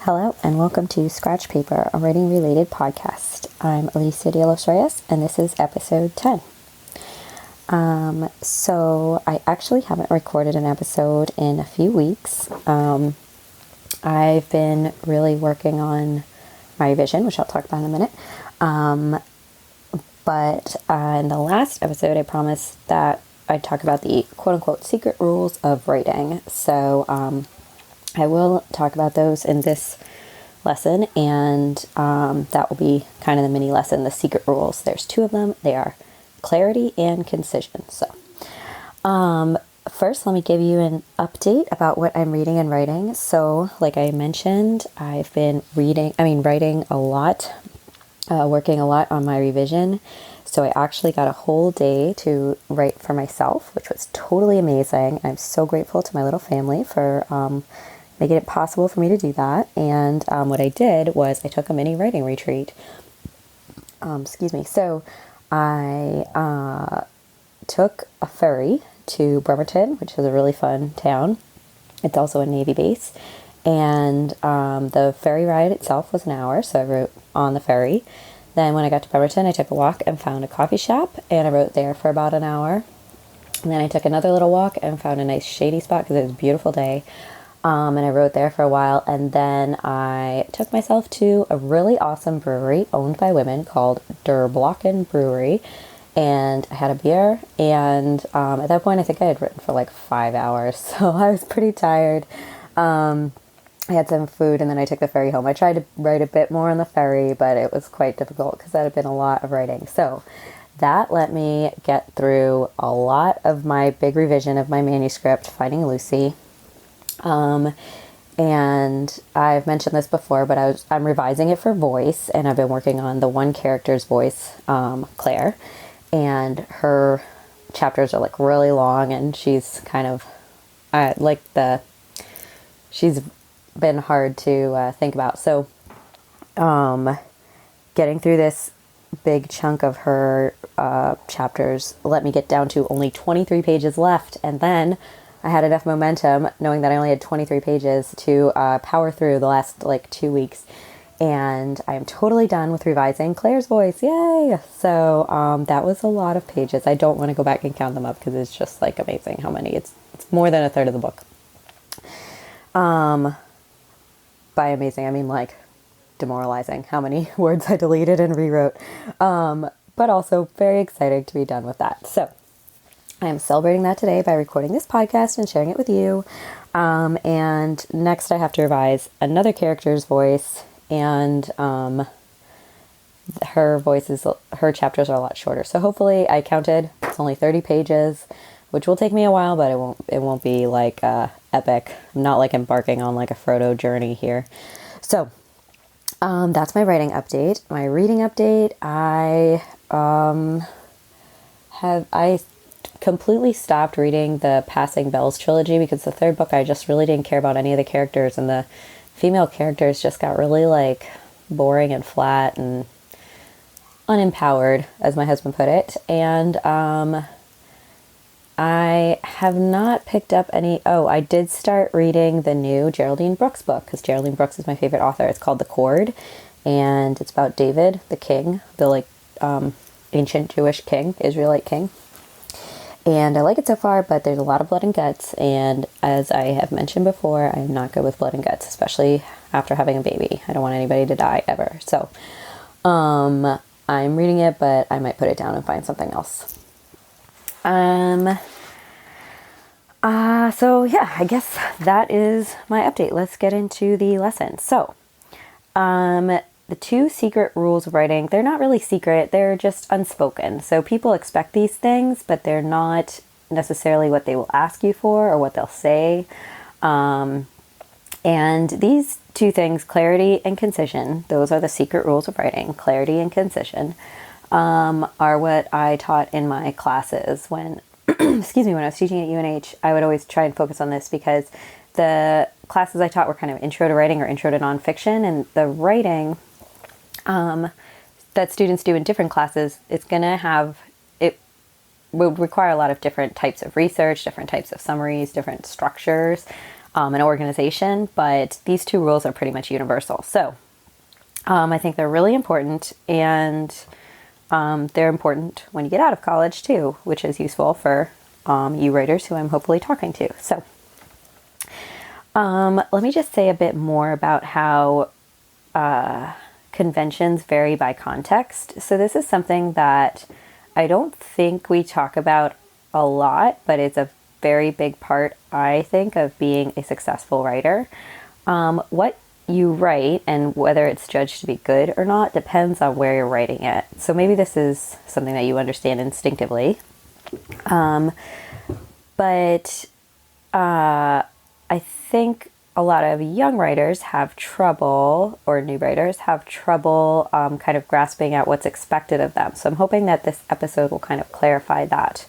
Hello and welcome to Scratch Paper, a writing related podcast. I'm Alicia de los Reyes and this is episode 10. So I actually haven't recorded an episode in a few weeks. I've been really working on my revision, which I'll talk about in a minute. But in the last episode, I promised that I'd talk about the quote unquote secret rules of writing. So I will talk about those in this lesson, and that will be kind of the mini lesson, the secret rules. There's two of them. They are clarity and concision. So first, let me give you an update about what I'm reading and writing. So like I mentioned, I've been writing a lot, working a lot on my revision. So I actually got a whole day to write for myself, which was totally amazing. I'm so grateful to my little family for making it possible for me to do that. And what I did was I took a mini writing retreat. So I took a ferry to Bremerton, which is a really fun town. It's also a Navy base. And the ferry ride itself was an hour, so I wrote on the ferry. Then when I got to Bremerton, I took a walk and found a coffee shop, and I wrote there for about an hour. And then I took another little walk and found a nice shady spot because it was a beautiful day. And I wrote there for a while, and then I took myself to a really awesome brewery owned by women called Der Blocken Brewery, and I had a beer, and at that point I think I had written for like 5 hours, so I was pretty tired. I had some food, and then I took the ferry home. I tried to write a bit more on the ferry, but it was quite difficult because that had been a lot of writing. So that let me get through a lot of my big revision of my manuscript, Finding Lucy. And I've mentioned this before, but I'm revising it for voice, and I've been working on the one character's voice, Claire, and her chapters are like really long, and she's kind of, she's been hard to think about. So, getting through this big chunk of her chapters let me get down to only 23 pages left, and then I had enough momentum, knowing that I only had 23 pages, to power through the last 2 weeks. And I am totally done with revising Claire's voice. Yay! So that was a lot of pages. I don't want to go back and count them up because it's just amazing how many. It's more than a third of the book. By amazing, I mean demoralizing how many words I deleted and rewrote. But also very excited to be done with that. So I am celebrating that today by recording this podcast and sharing it with you. And next I have to revise another character's voice, and her chapters are a lot shorter. So hopefully, I counted, it's only 30 pages, which will take me a while, but it won't be epic. I'm not embarking on a Frodo journey here. So that's my writing update. My reading update, I completely stopped reading the Passing Bells trilogy because the third book I just really didn't care about any of the characters, and the female characters just got really boring and flat and unempowered, as my husband put it. And I have not picked up any. I did start reading the new Geraldine Brooks book because Geraldine Brooks is my favorite author. It's called The Cord, and it's about David, the king, the ancient Jewish king, Israelite king. And I like it so far, but there's a lot of blood and guts. And as I have mentioned before, I'm not good with blood and guts, especially after having a baby. I don't want anybody to die ever. So I'm reading it, but I might put it down and find something else. So yeah, I guess that is my update. Let's get into the lesson. So, the two secret rules of writing, they're not really secret, they're just unspoken. So people expect these things, but they're not necessarily what they will ask you for or what they'll say. And these two things, clarity and concision, those are the secret rules of writing. Clarity and concision are what I taught in my classes when, when I was teaching at UNH. I would always try and focus on this because the classes I taught were kind of intro to writing or intro to nonfiction, and the writing that students do in different classes, it would require a lot of different types of research, different types of summaries, different structures. an organization, but these two rules are pretty much universal. So I think they're really important, and they're important when you get out of college too, which is useful for you writers who I'm hopefully talking to. So let me just say a bit more about how conventions vary by context. So this is something that I don't think we talk about a lot, but it's a very big part, I think, of being a successful writer. What you write and whether it's judged to be good or not depends on where you're writing it. So maybe this is something that you understand instinctively. But I think a lot of young writers have trouble, or new writers have trouble kind of grasping at what's expected of them. So I'm hoping that this episode will kind of clarify that,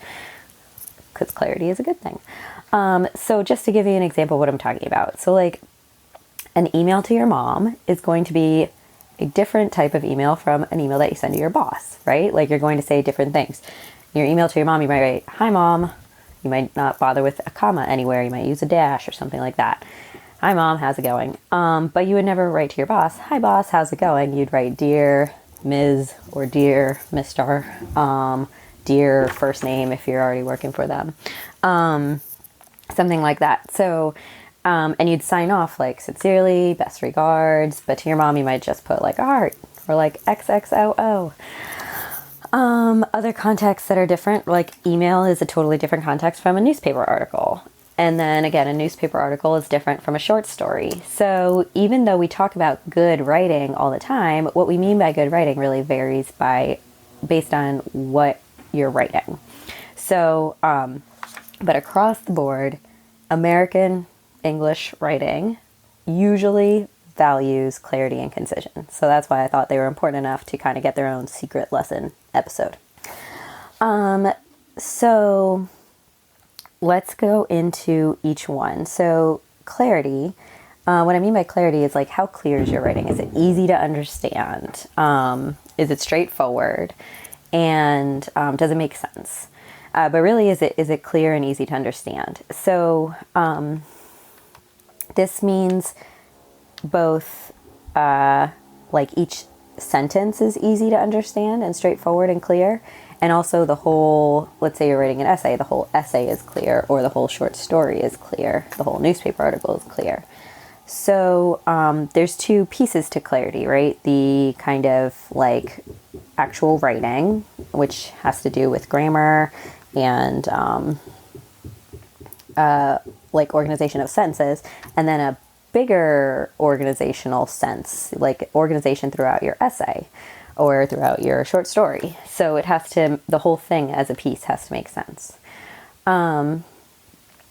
because clarity is a good thing. So just to give you an example of what I'm talking about. So like an email to your mom is going to be a different type of email from an email that you send to your boss, right? Like you're going to say different things. In your email to your mom, you might write, "Hi mom." You might not bother with a comma anywhere. You might use a dash or something like that. "Hi mom, how's it going?" But you would never write to your boss, "Hi boss, how's it going?" You'd write "Dear Ms." or "Dear Mr." Dear first name if you're already working for them. Something like that. So, and you'd sign off like "Sincerely, best regards," but to your mom you might just put like "Art" or like "XXOO." Other contexts that are different, like email is a totally different context from a newspaper article. And then again, a newspaper article is different from a short story. So even though we talk about good writing all the time, what we mean by good writing really varies based on what you're writing. So, but across the board, American English writing usually values clarity and concision. So that's why I thought they were important enough to kind of get their own secret lesson episode. So let's go into each one. So clarity, what I mean by clarity is like how clear is your writing? Is it easy to understand? Is it straightforward? And does it make sense? But really, is it clear and easy to understand? So this means both like each sentence is easy to understand and straightforward and clear, and also the whole, let's say you're writing an essay, the whole essay is clear, or the whole short story is clear, the whole newspaper article is clear. So there's two pieces to clarity, right? The kind of like actual writing, which has to do with grammar and like organization of sentences, and then a bigger organizational sense, like organization throughout your essay or throughout your short story. So it has to, the whole thing as a piece has to make sense. And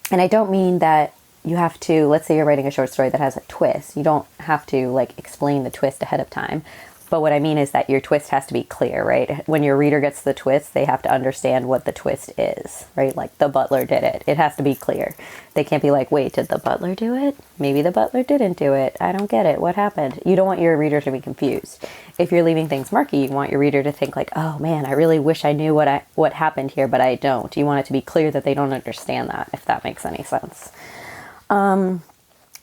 I don't mean that you have to, let's say you're writing a short story that has a twist. You don't have to like explain the twist ahead of time. But what I mean is that your twist has to be clear, right? When your reader gets the twist, they have to understand what the twist is, right? Like the butler did it. It has to be clear. They can't be like, wait, did the butler do it? Maybe the butler didn't do it. I don't get it. What happened? You don't want your reader to be confused. If you're leaving things murky, you want your reader to think like, oh man, I really wish I knew what happened here, but I don't. You want it to be clear that they don't understand that, if that makes any sense.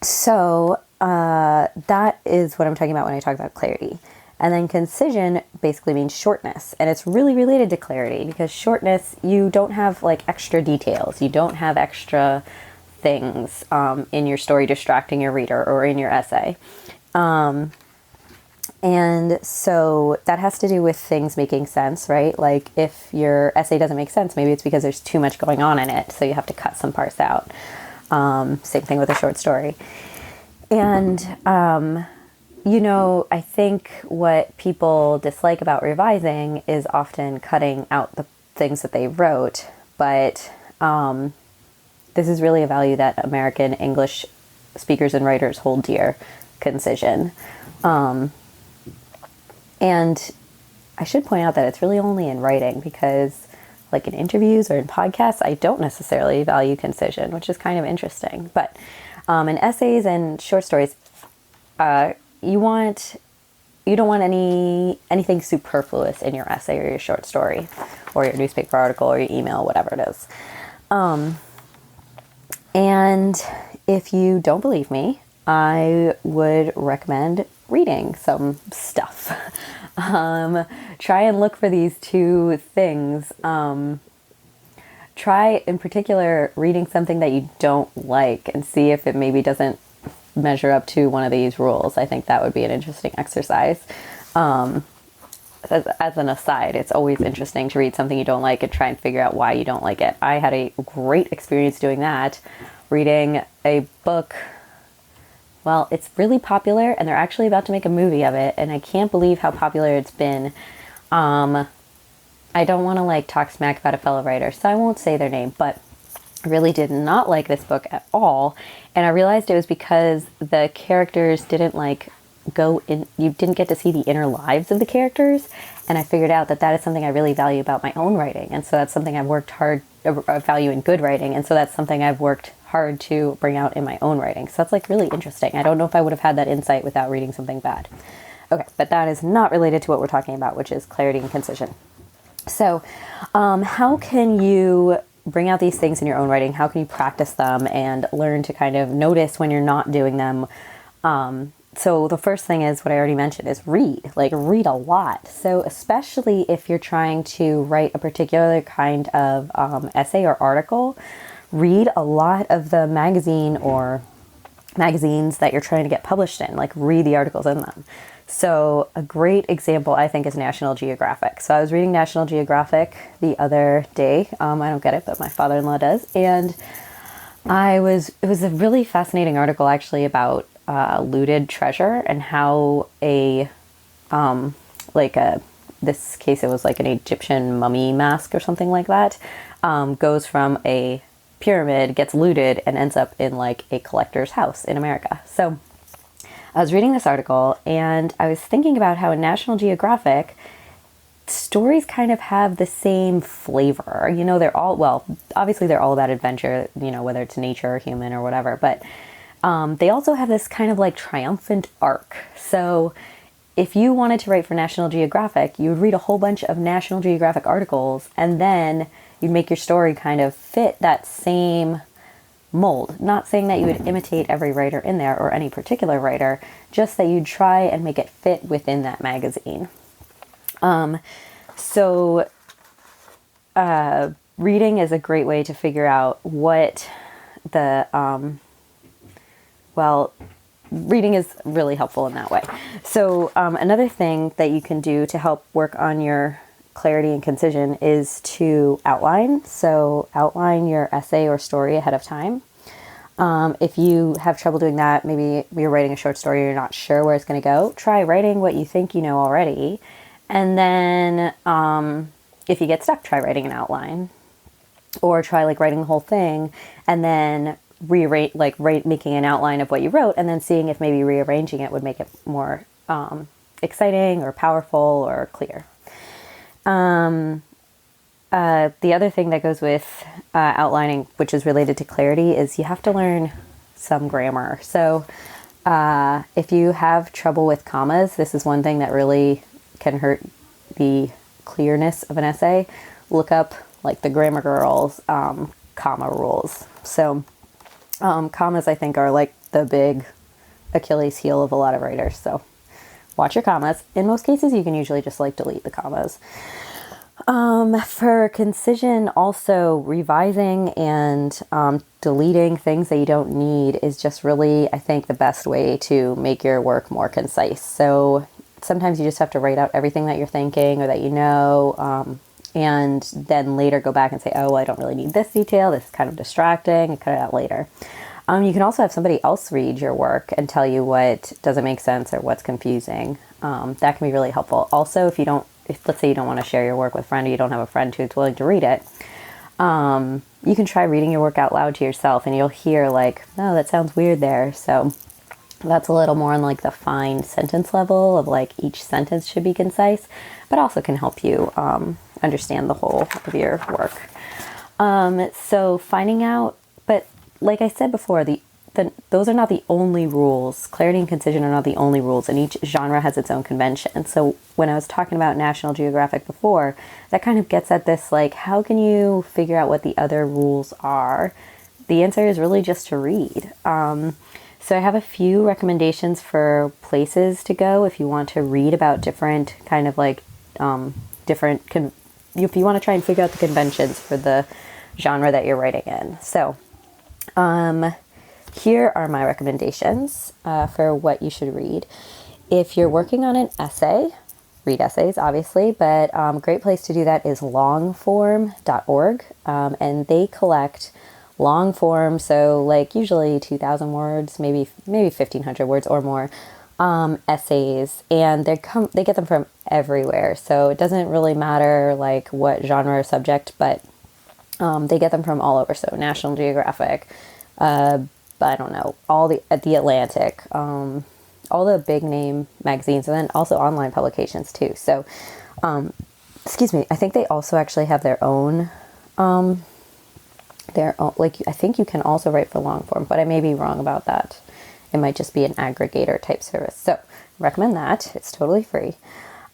So that is what I'm talking about when I talk about clarity. And then concision basically means shortness. And it's really related to clarity because shortness, you don't have like extra details. You don't have extra things in your story distracting your reader or in your essay. And so that has to do with things making sense, right? Like if your essay doesn't make sense, maybe it's because there's too much going on in it. So you have to cut some parts out. Same thing with a short story. And, I think what people dislike about revising is often cutting out the things that they wrote. But this is really a value that American English speakers and writers hold dear, concision. And I should point out that it's really only in writing because like in interviews or in podcasts, I don't necessarily value concision, which is kind of interesting. But in essays and short stories, you don't want anything superfluous in your essay or your short story or your newspaper article or your email, whatever it is. And if you don't believe me, I would recommend reading some stuff. Try and look for these two things. Try in particular reading something that you don't like and see if it maybe doesn't measure up to one of these rules. I think that would be an interesting exercise. As an aside, it's always interesting to read something you don't like and try and figure out why you don't like it. I had a great experience doing that, reading a book. Well, it's really popular and they're actually about to make a movie of it, and I can't believe how popular it's been. I don't want to like talk smack about a fellow writer, so I won't say their name, but I really did not like this book at all. And I realized it was because the characters didn't like go in, you didn't get to see the inner lives of the characters. And I figured out that that is something I really value about my own writing. And so that's something I've worked hard, value in good writing. And so that's something I've worked hard to bring out in my own writing. So that's like really interesting. I don't know if I would have had that insight without reading something bad. Okay, but that is not related to what we're talking about, which is clarity and concision. So how can you bring out these things in your own writing? How can you practice them and learn to kind of notice when you're not doing them? So the first thing is what I already mentioned is read a lot. So especially if you're trying to write a particular kind of essay or article, read a lot of the magazine or magazines that you're trying to get published in, like read the articles in them. So a great example, I think, is National Geographic. So I was reading National Geographic the other day. I don't get it, but my father-in-law does. And it was a really fascinating article actually about looted treasure and how this case, it was like an Egyptian mummy mask or something like that, goes from a pyramid, gets looted, and ends up in like a collector's house in America. So I was reading this article and I was thinking about how in National Geographic, stories kind of have the same flavor. You know, they're all, well, obviously they're all about adventure, you know, whether it's nature or human or whatever, but they also have this kind of like triumphant arc. So if you wanted to write for National Geographic, you would read a whole bunch of National Geographic articles and then you'd make your story kind of fit that same mold. Not saying that you would imitate every writer in there or any particular writer, just that you'd try and make it fit within that magazine. Reading is a great way to figure out what reading is really helpful in that way. So another thing that you can do to help work on your clarity and concision is to outline. So outline your essay or story ahead of time. If you have trouble doing that, maybe you're writing a short story, you're not sure where it's going to go, try writing what you think you know already. And then if you get stuck, try writing an outline. Or try like writing the whole thing and then making an outline of what you wrote and then seeing if maybe rearranging it would make it more exciting or powerful or clear. The other thing that goes with outlining, which is related to clarity, is you have to learn some grammar. So if you have trouble with commas, this is one thing that really can hurt the clearness of an essay. Look up like the Grammar Girls comma rules. So commas, I think, are like the big Achilles heel of a lot of writers. So watch your commas. In most cases, you can usually just like delete the commas. For concision, also revising and deleting things that you don't need is just really, I think, the best way to make your work more concise. So sometimes you just have to write out everything that you're thinking or that you know, and then later go back and say, oh, well, I don't really need this detail. This is kind of distracting, and cut it out later. You can also have somebody else read your work and tell you what doesn't make sense or what's confusing. That can be really helpful. Also, if let's say you don't want to share your work with a friend or you don't have a friend who's willing to read it, you can try reading your work out loud to yourself and you'll hear like, oh, that sounds weird there. So that's a little more on like the fine sentence level of like each sentence should be concise, but also can help you understand the whole of your work. So finding out, but like I said before, those are not the only rules. Clarity and concision are not the only rules, and each genre has its own convention. So when I was talking about National Geographic before, that kind of gets at this, like, how can you figure out what the other rules are the answer is really just to read. So I have a few recommendations for places to go if you want to read about different kind of like if you want to try and figure out the conventions for the genre that you're writing in. So here are my recommendations for what you should read. If you're working on an essay, read essays, obviously, but a great place to do that is longform.org, and they collect long form, so like usually 2,000 words, maybe 1,500 words or more, essays, and they get them from everywhere. So it doesn't really matter like what genre or subject, but they get them from all over. So National Geographic, I don't know, the Atlantic, all the big name magazines, and then also online publications too. So, excuse me, I think they also actually have their own, like, I think you can also write for long form, but I may be wrong about that. It might just be an aggregator type service. So recommend that. It's totally free.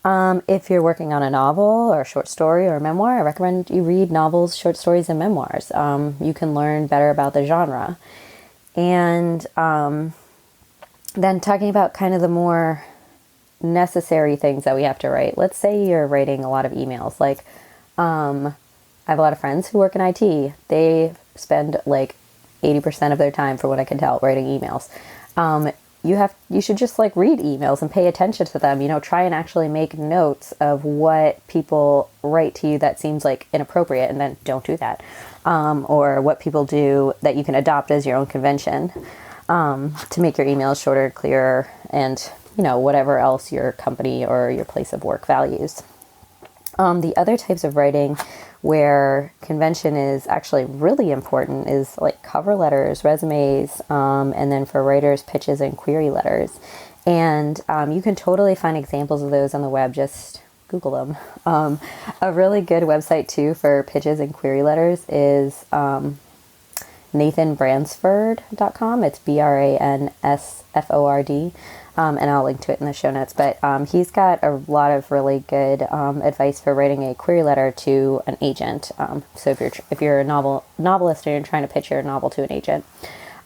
If you're working on a novel or a short story or a memoir, I recommend you read novels, short stories, and memoirs. You can learn better about the genre. And then talking about kind of the more necessary things that we have to write. Let's say you're writing a lot of emails. Like, I have a lot of friends who work in IT. They spend like 80% of their time, for what I can tell, writing emails. You should just like read emails and pay attention to them. Try and actually make notes of what people write to you that seems like inappropriate, and then don't do that. Or what people do that you can adopt as your own convention, to make your emails shorter, clearer, and whatever else your company or your place of work values. The other types of writing where convention is actually really important is like cover letters, resumes, and then for writers, pitches and query letters. And you can totally find examples of those on the web. Just Google them. A really good website too for pitches and query letters is nathanbransford.com. It's Bransford. And I'll link to it in the show notes. But he's got a lot of really good advice for writing a query letter to an agent. So if you're a novelist and you're trying to pitch your novel to an agent.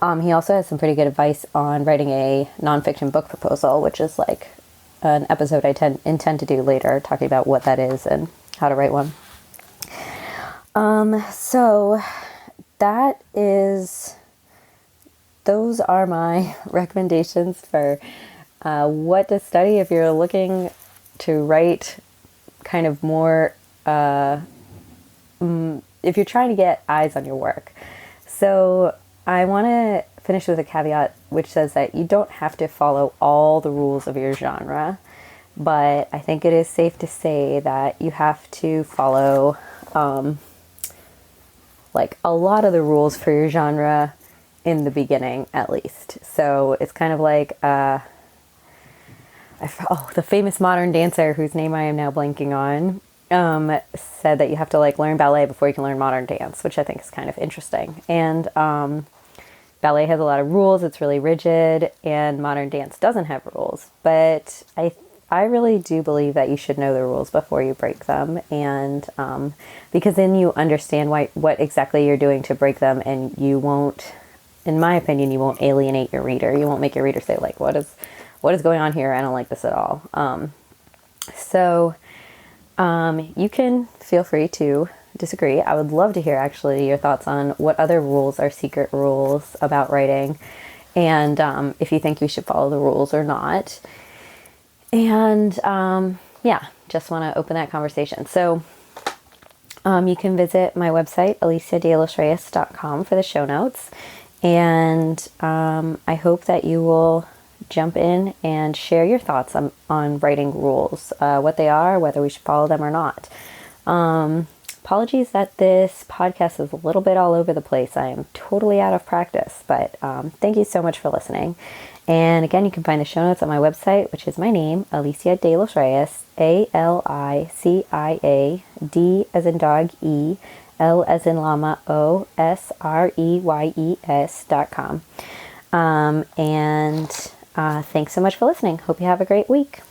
He also has some pretty good advice on writing a nonfiction book proposal, which is like an episode I intend to do later, talking about what that is and how to write one. So those are my recommendations for what to study if you're looking to write kind of more, if you're trying to get eyes on your work. So I want to finish with a caveat, which says that you don't have to follow all the rules of your genre, but I think it is safe to say that you have to follow like a lot of the rules for your genre in the beginning, at least. So it's kind of like the famous modern dancer whose name I am now blanking on said that you have to like learn ballet before you can learn modern dance, which I think is kind of interesting. And ballet has a lot of rules. It's really rigid, and modern dance doesn't have rules. But I really do believe that you should know the rules before you break them, and because then you understand what exactly you're doing to break them, and you won't, in my opinion, you won't alienate your reader. You won't make your reader say like, what is going on here? I don't like this at all. So you can feel free to disagree. I would love to hear actually your thoughts on what other rules are secret rules about writing, and if you think you should follow the rules or not. And just want to open that conversation. So you can visit my website, aliciadelosreyes.com, for the show notes. And I hope that you will jump in and share your thoughts on writing rules, what they are, whether we should follow them or not. Apologies that this podcast is a little bit all over the place. I am totally out of practice, but thank you so much for listening. And again, you can find the show notes on my website, which is my name, Alicia de los Reyes, Alicia, D as in dog, E, L as in llama, OSREYES.com. Thanks so much for listening. Hope you have a great week.